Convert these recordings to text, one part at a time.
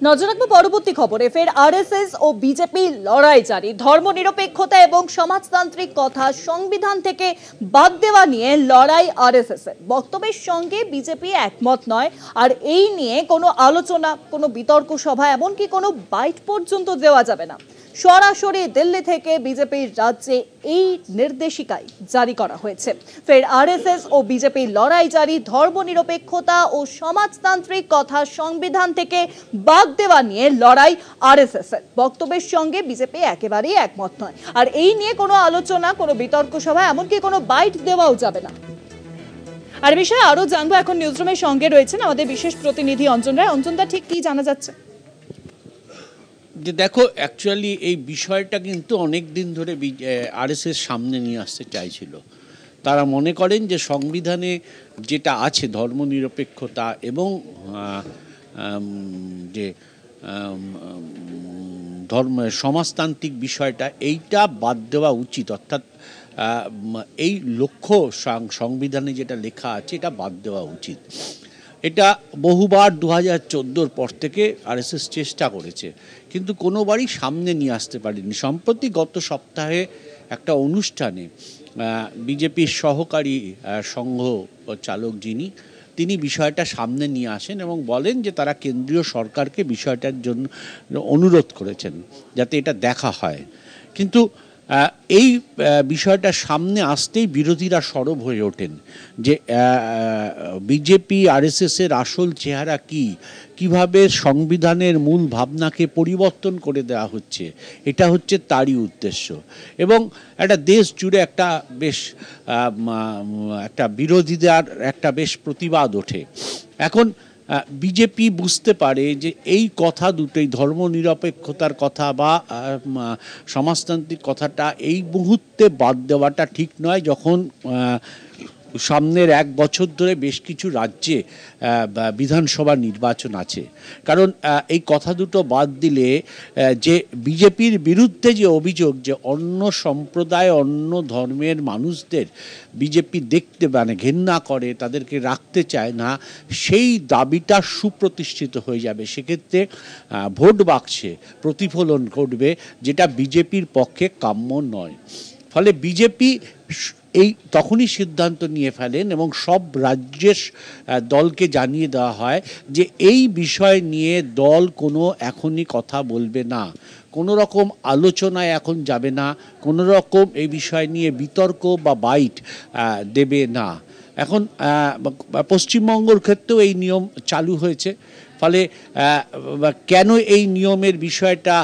নজর রাখবো পরবর্তী খবরে। ফের আরএসএস ও বিজেপি লড়াই জারি। ধর্মনিরপেক্ষতা এবং সমাজতান্ত্রিক কথা সংবিধান থেকে বাদ দেওয়া নিয়ে লড়াই আরএসএস এর। বক্তব্যের সঙ্গে বিজেপি একমত নয়, আর এই নিয়ে কোনো আলোচনা, কোনো বিতর্ক সভা, এমনকি কোনো বাইট পর্যন্ত দেওয়া যাবে না। সরাসরি দিল্লি থেকে বিজেপির রাজ্যে এই নির্দেশিকাই জারি করা হয়েছে। ফের আরএসএস ও বিজেপি লড়াই জারি। ধর্মনিরপেক্ষতা ও সমাজতান্ত্রিক কথা সংবিধান থেকে বাদ দেওয়া নিয়ে লড়াই আরএসএস এর। বক্তব্যের সঙ্গে বিজেপি একেবারেই একমত নয়, আর এই নিয়ে কোনো আলোচনা, কোনো বিতর্ক সভা, এমনকি কোনো বাইট দেওয়াও যাবে না। আর বিষয়ে আরো জানবো, এখন নিউজরুমের সঙ্গে রয়েছেন আমাদের বিশেষ প্রতিনিধি অঞ্জন রায়। অঞ্জনদা, ঠিক কি জানা যাচ্ছে? যে দেখো, অ্যাকচুয়ালি এই বিষয়টা কিন্তু অনেক দিন ধরে আরএসএস সামনে নিয়ে আসতে চাইছিল। তারা মনে করেন যে সংবিধানে যেটা আছে ধর্মনিরপেক্ষতা এবং যে সমাজতান্ত্রিক বিষয়টা, এইটা বাদ দেওয়া উচিত। অর্থাৎ এই লক্ষ্য সংবিধানে যেটা লেখা আছে এটা বাদ দেওয়া উচিত। এটা বহুবার 2014 পর থেকে আরএসএস চেষ্টা করেছে, কিন্তু কোনোবারই সামনে নিয়ে আসতে পারেনি। সম্প্রতি গত সপ্তাহে একটা অনুষ্ঠানে বিজেপির সহকারী সংঘ চালক তিনি বিষয়টা সামনে নিয়ে আসেন এবং বলেন যে তারা কেন্দ্রীয় সরকারকে বিষয়টার জন্য অনুরোধ করেছেন যাতে এটা দেখা হয়। কিন্তু এই বিষয়টা সামনে আসতেই বিরোধীরা সরব হয়ে ওঠেন যে বিজেপি আরএসএসের আসল চেহারা কিভাবে সংবিধানের মূল ভাবনাকে পরিবর্তন করে দেওয়া হচ্ছে, এটা হচ্ছে তারই উদ্দেশ্য। এবং একটা দেশ জুড়ে একটা বিরোধীদের একটা বেশ প্রতিবাদ ওঠে। এখন বিজেপি বুঝতে পারে যে এই কথা দুটোই, ধর্মনিরপেক্ষতার কথা বা সমাজতান্ত্রিক কথাটা এই মুহূর্তে বাদ দেওয়াটা ঠিক নয়, যখন সামনের 1 বছর ধরে বেশ কিছু রাজ্যে বিধানসভা নির্বাচন আছে। কারণ এই কথা দুটো বাদ দিলে যে বিজেপির বিরুদ্ধে যে অভিযোগ যে অন্য সম্প্রদায়, অন্য ধর্মের মানুষদের বিজেপি দেখতে ঘেন্না করে, তাদেরকে রাখতে চায় না, সেই দাবিটা সুপ্রতিষ্ঠিত হয়ে যাবে। সেক্ষেত্রে ভোট বাক্সে প্রতিফলন ঘটবে, যেটা বিজেপির পক্ষে কাম্য নয়। ফলে বিজেপি তখনই সিদ্ধান্ত নিয়ে ফেলেন এবং সব রাজ্যের দলকে জানিয়ে দেওয়া হয় যে এই বিষয় নিয়ে দল এখনই কথা বলবে না, কোনো রকম আলোচনায় এখন যাবে না, কোনো রকম এই বিষয় নিয়ে বিতর্ক বা বাইট দেবে না। এখন পশ্চিমবঙ্গের ক্ষেত্রেও এই নিয়ম চালু হয়েছে। ফলে কেন এই নিয়মের বিষয়টা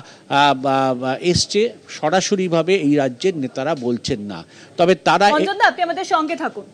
এসছে সরাসরিভাবে এই রাজ্যের নেতারা বলছেন না, তবে তারা। আপনি আমাদের সঙ্গে থাকুন।